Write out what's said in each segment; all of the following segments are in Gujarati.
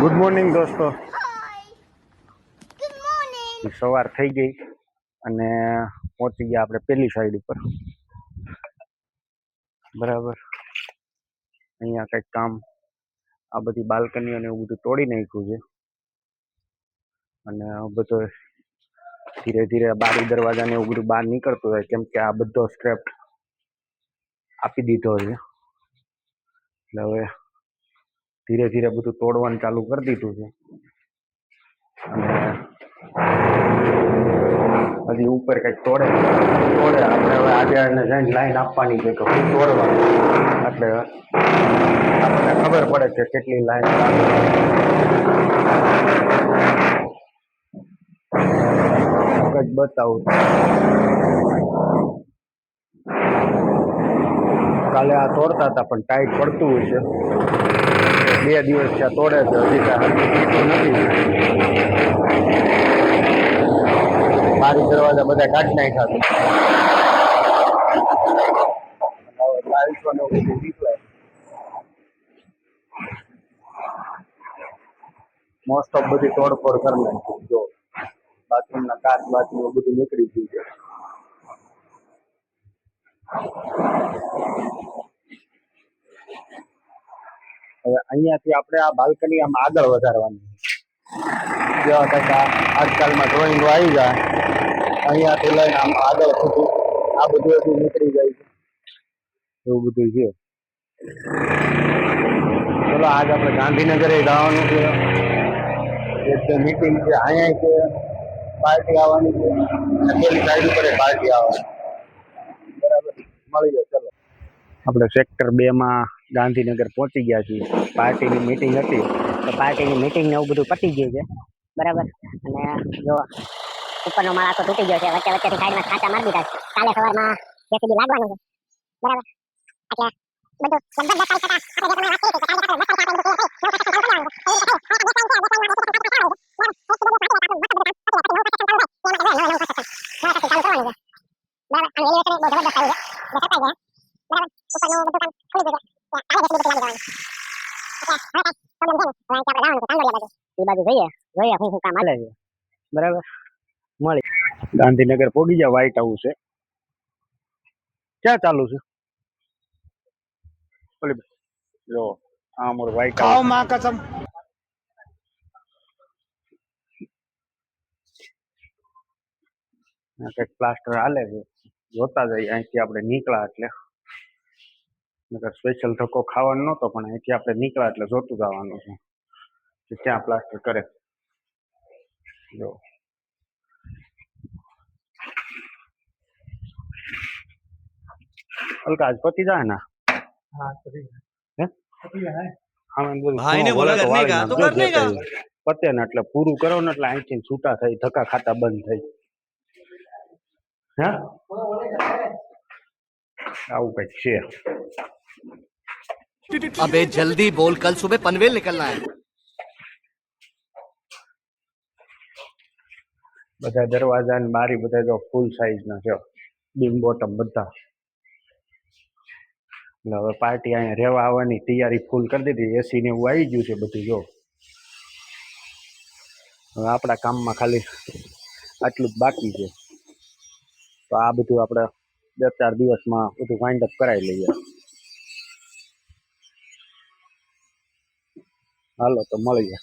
ગુડ મોર્નિંગ દોસ્તો. સવાર થઈ ગઈ અને પહોંચી ગયા આપણે પેલી સાઈડ ઉપર. બરાબર, અહીંયા કંઈક કામ, આ બધી બાલ્કનીઓ ને એવું બધું તોડી નાખ્યું છે અને બધો ધીરે ધીરે બારી દરવાજા ને એવું બધું બહાર નીકળતું હોય, કેમ કે આ બધો સ્ક્રેપ આપી દીધો છે. એટલે હવે ધીરે ધીરે બધું તોડવાનું ચાલુ કરી દીધું છે અને હજી ઉપર કંઈક તોડે આપણે હવે આજે એને જઈને લાઈન આપવાની છે કે હું તોડવાનું, એટલે આપણને ખબર પડે કે કેટલી લાઈન કંઈક બતાવું. કાલે આ તોડતા હતા પણ ટાઈટ પડતું હોય છે, 2 દિવસ ત્યાં તોડે છે, હજી નથી. બારી દરવાજા બધા કાઢી નાખ્યા છે. મોસ્ટ ઓફ બધી તોડફોડ કરી નાખી. જો બાથરૂમના કાચ બાથરૂમ બધું નીકળી ગયું છે. હવે અહીંયાથી આપણે આ બાલ્કની આમ આગળ વધારવાની. જેવા કંઈક આજકાલમાં ડ્રોઈંગો આવી જાય, અહીંયાથી લઈને આમ આગળ સુધી આ બધું હજી નીકળી જાય છે, એવું બધું છે. ચલો આજ આપણે ગાંધીનગરે જવાનું છે, એક મીટિંગ છે, અહીંયા છે પાર્ટી આવવાની છે અને પેલી સાઈડ ઉપર પાર્ટી આવવાની. બરાબર, મળી જાય. ચલો આપણે સેક્ટર 2 ગાંધીનગર પહોંચી ગયા છીએ. પાર્ટીની મીટિંગ હતી તો પાર્ટીની મીટિંગ ને એવું બધું પતી ગયું છે. બરાબર, અને જો ઉપરનો માળ આખો તૂટી ગયો છે, વચ્ચે વચ્ચેથી સાઈડમાં ખાંચા મારી દીધા છે. કાલે સવારમાં જેસીબી લાગવાનું છે. બરાબર, એટલે બધું લગભગ 27 હું કામ હાલે છે. બરાબર, મળી ગાંધીનગર પોગી જાય. વ્હાઈટ હાઉસ છે. ક્યાં ચાલુ છે? જો આ અમારું વ્હાઈટ હાઉસ. માં કસમ કંઈક પ્લાસ્ટર હાલે છે, જોતા જઈએ. અહીંથી આપણે નીકળ્યા એટલે નકર સ્પેશિયલ ધક્કો ખાવાનો નહોતો, પણ અહીંથી આપણે નીકળ્યા એટલે જોતું જવાનું છે કે ક્યાં પ્લાસ્ટર કરે. જો હલકા આજ પતી જાય ને. પતે ને એટલે પૂરું કરો ને એટલે અહીંથી છૂટા થઈ ધક્કા ખાતા બંધ થઈ. હે આવું કઈક છે. अबे जल्दी बोल, कल सुबह पनवेल निकलना है. બધા દરવાજા ને બારી બધા જો ફૂલ સાઈઝ ના છે, બીમ બોટમ બધા. એટલે હવે પાર્ટી અહીંયા રહેવા આવવાની તૈયારી ફૂલ કરી દીધી. એસી ને એવું આવી ગયું છે બધું. જો હવે આપણા કામમાં ખાલી આટલું જ બાકી છે, તો આ બધું આપણે 2-4 દિવસમાં બધું વાઇન્ડ અપ કરાવી લઈએ. હાલો તો મળીએ.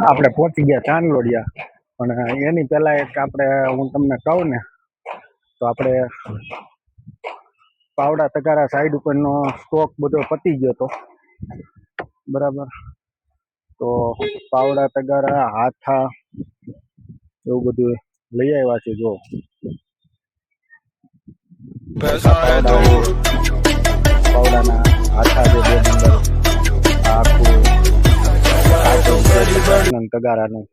આપણે પહોંચી ગયા ચાંદલોડિયા, પણ એની પહેલા એક આપણે હું તમને કહું ને તો આપણે પાવડા તગારા સાઈડ ઉપરનો સ્ટોક બધો પતી ગયો હતો. બરાબર, તો પાવડા તગારા હાથા એવું બધું લઈ આવ્યા છે. જો પાવડાના હાથા છે 2 નંબર, આખું તગારાનું.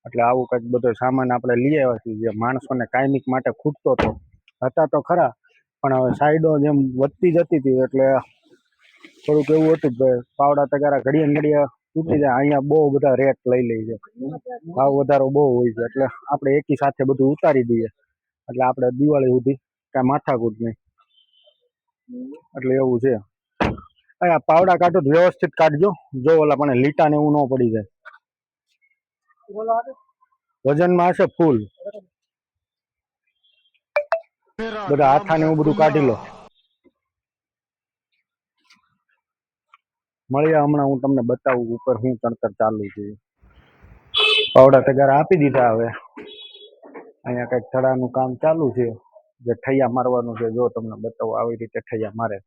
એટલે આવું કંઈક બધો સામાન આપણે લઈ આવ્યા છીએ, જે માણસોને કાયમિક માટે ખૂટતો હતો. હતા તો ખરા, પણ હવે સાઈડો જેમ વધતી જતી હતી એટલે થોડુંક એવું હતું કે પાવડા તગારા ઘડીએ ઘડીએ તૂટી જાય. અહીંયા બહુ બધા રેટ લઈ લે છે, ભાવ વધારો બહુ હોય છે, એટલે આપણે એકી સાથે બધું ઉતારી દઈએ, એટલે આપણે દિવાળી સુધી કાંઈ માથાકૂટ નહીં, એટલે એવું છે. અહીંયા પાવડા કાઢો તો વ્યવસ્થિત કાઢજો, જો ઓલા પણ લીટા ને એવું ન પડી જાય. વજનમાં હશે ફૂલ, બધા હાથા ને એવું બધું કાઢી લો. મળીએ હમણાં, હું તમને બતાવું ઉપર શું ચણતર ચાલુ છે. પાવડા તગારા આપી દીધા. હવે અહીંયા કઈક થડાનું કામ ચાલુ છે, જે ઠૈયા મારવાનું છે. જો તમને બતાવું, આવી રીતે ઠૈયા મારે.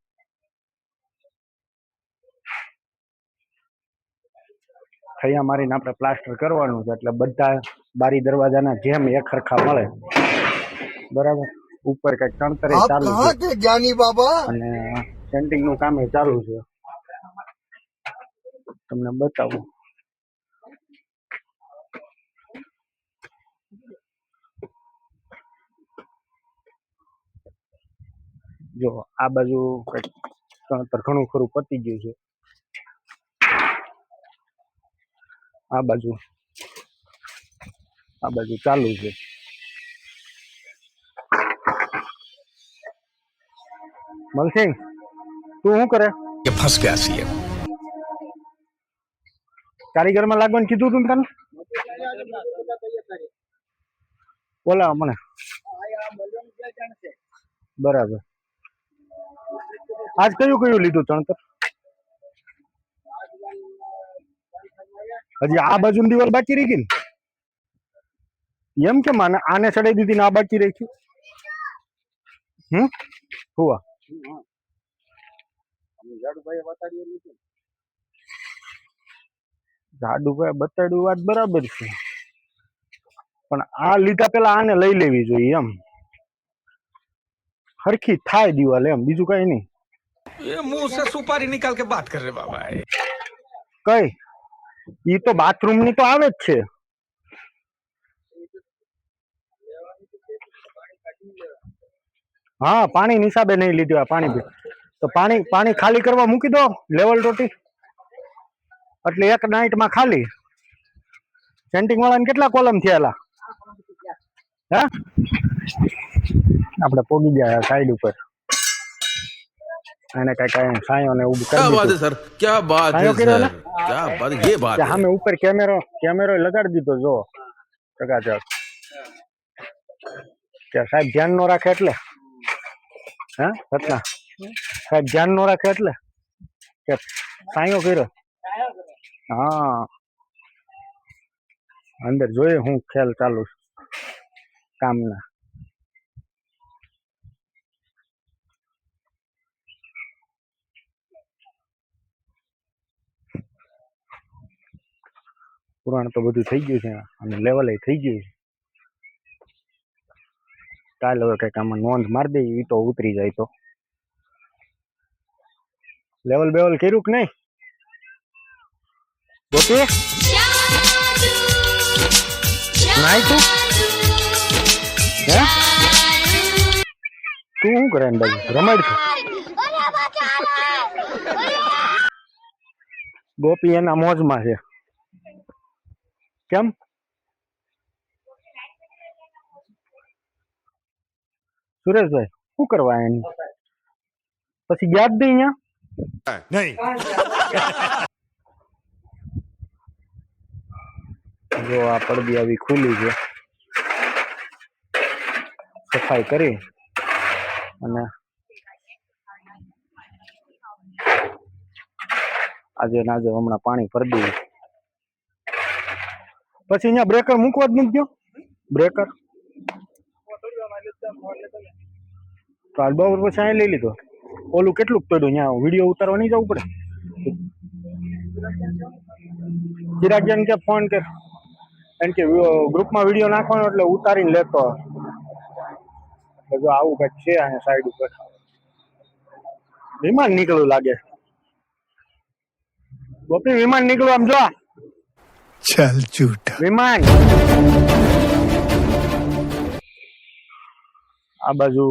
ઠૈયા મારીને આપણે પ્લાસ્ટર કરવાનું છે, એટલે બધા બારી દરવાજાના જેમ એક સરખા મળે. બરાબર. ઉપર કઈક ચણતર ચાલુ છે, જ્ઞાની બાબા, અને સેન્ટિંગ નું કામ ચાલુ છે. તમને બતાવું. જો આ બાજુ કઈક ચણતર ઘણું ખરું પતી ગયું છે. આ બાજુ ચાલુ છે. મલસિંહ, તું શું કરે? फंस गया सीएम। કારીગર માં લાગવાનું કીધું તું તને? બોલા મને. બરાબર. આજ કયું કયું લીધું ચણતર? હજી આ બાજુ દિવાલ બાકી રહી ગઈ ને? એમ કેમ આને ચડાઈ દીધી ને આ બાકી રાખી? હુવા જાડુભાઈ બતાડ્યું, વાત બરાબર છે, પણ આ લીધા પેલા આને લઈ લેવી જોઈએ, એમ હરખી થાય દિવાલ, એમ બીજું કઈ નહીં. ये मुंह से सुपारी निकाल के बात कर रहे बाबा। કઈ ઈ તો બાથરૂમ ની તો આવે જ છે. હા, પાણી નિસાબે નહીં લીધું આ પાણી. તો પાણી ખાલી કરવા મૂકી દો લેવલ ટોટી, એટલે એક નાઇટ માં ખાલી. સેન્ટિંગ વાળાને કેટલા કોલમ થયેલા? હે, આપણે પોગી ગયા સાઈડ ઉપર. એને કઈ સાયો ને એવું કરી દીધું. सर क्या बात है सर, क्या बात, ये बात है। સામે ઉપર કેમેરો લગાડી દીધો. જો ચકાચક કે સાહેબ ધ્યાન નો રાખે એટલે, હે રત્ના સાહેબ ધ્યાન નો રાખે એટલે કે સાયો કર્યો. હા, અંદર જોઈએ હું ખેલ ચાલુ કામના. પુરાણ તો બધું થઈ ગયું છે, અને લેવલ થઈ ગયું છે. કાલ હવે કઈક આમાં નોંધ મારી દઈએ, ઈ તો ઉતરી જાય. તો લેવલ બેવલ કર્યું કે નહીં ગોપી? નાઈ તું હે, તું શું કરે ને બાજુ રમાડ છે? ગોપી એના મોજમાં છે. કેમ? સુરેશભાઈ શું કરવા એની પછી ગયા જ નહીં અહીંયા? જો આ પડદી આવી ખુલી છે, સફાઈ કરી અને આજે હમણાં પાણી ભરી દઈએ. પછી અહીંયા બ્રેકર મૂકવા જ નથી ગયો. બ્રેકર તો આજ બપોર પછી અહીં લઈ લીધો. ઓલું કેટલું પડ્યું? અહીંયા વિડીયો ઉતારવા નહીં જવું પડે? ચિરાગિયાને કે ફોન કર, એમ કે ગ્રુપમાં વિડીયો નાખવાનો એટલે ઉતારીને લેતો. જો આવું કઈક છે અહીંયા સાઈડ ઉપર. વિમાન નીકળવું લાગે. ગોપી વિમાન નીકળવું, આમ જો. चल झूठा વિમાન આ બાજુ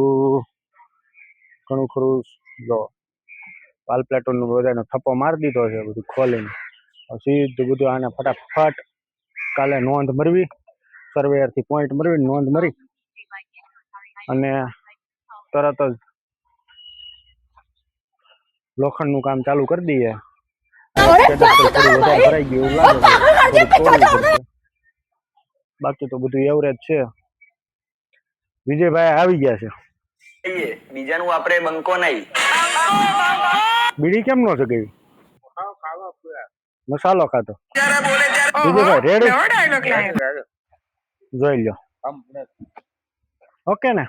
ઘણું ખરું. જો વાલ પ્લેટોન બધાનો થપ્પો મારી દીધો છે બધું ખોલીને. સીધું બધું આને ફટાફટ કાલે નોંધ મરવી, સર્વેયર થી પોઈન્ટ મરવી, નોંધ મરી અને તરત જ લોખંડનું કામ ચાલુ કરી દઈએ. પેડસ્ટલ થોડું વધારે ભરાઈ ગયું એવું લાગે છે, થોડું તોડવું પડશે, બાકી તો બધું એવરેજ છે. વિજયભાઈ આવી ગયા છે. બીજાનું આપણે બંકો નહીં. બીડી કેમ નો છે ગઈ? મસાલો ખાતો. વિજયભાઈ રેડી? જોઈ લો. ઓકે ને?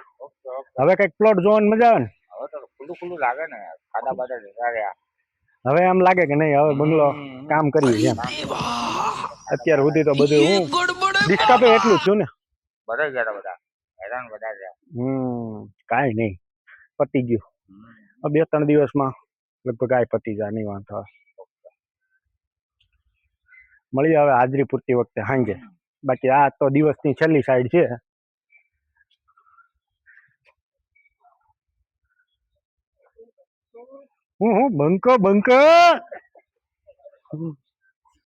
હવે કઈક પ્લોટ જોવાની મજા આવે ને? ખુલ્લું લાગે ને, ખાડા બાડા ઢેરા રહ્યા. હવે એમ લાગે કે નહીં હવે બંગલો કામ કરીએ એમ. અત્યાર સુધી તો બધું હું ડિસ્કા તો એટલું થયું ને. બધા ગયા બધા, હેરાન બધા ગયા. કાંઈ નહીં, પતી ગયું. 2-3 દિવસમાં લગભગ આ પતી જાય, નહીં વાંધો આવે. મળીએ હવે હાજરી પૂરતી વખતે સાંજે. બાકી આ તો દિવસની છેલ્લી સાઈડ છે. હું બંકો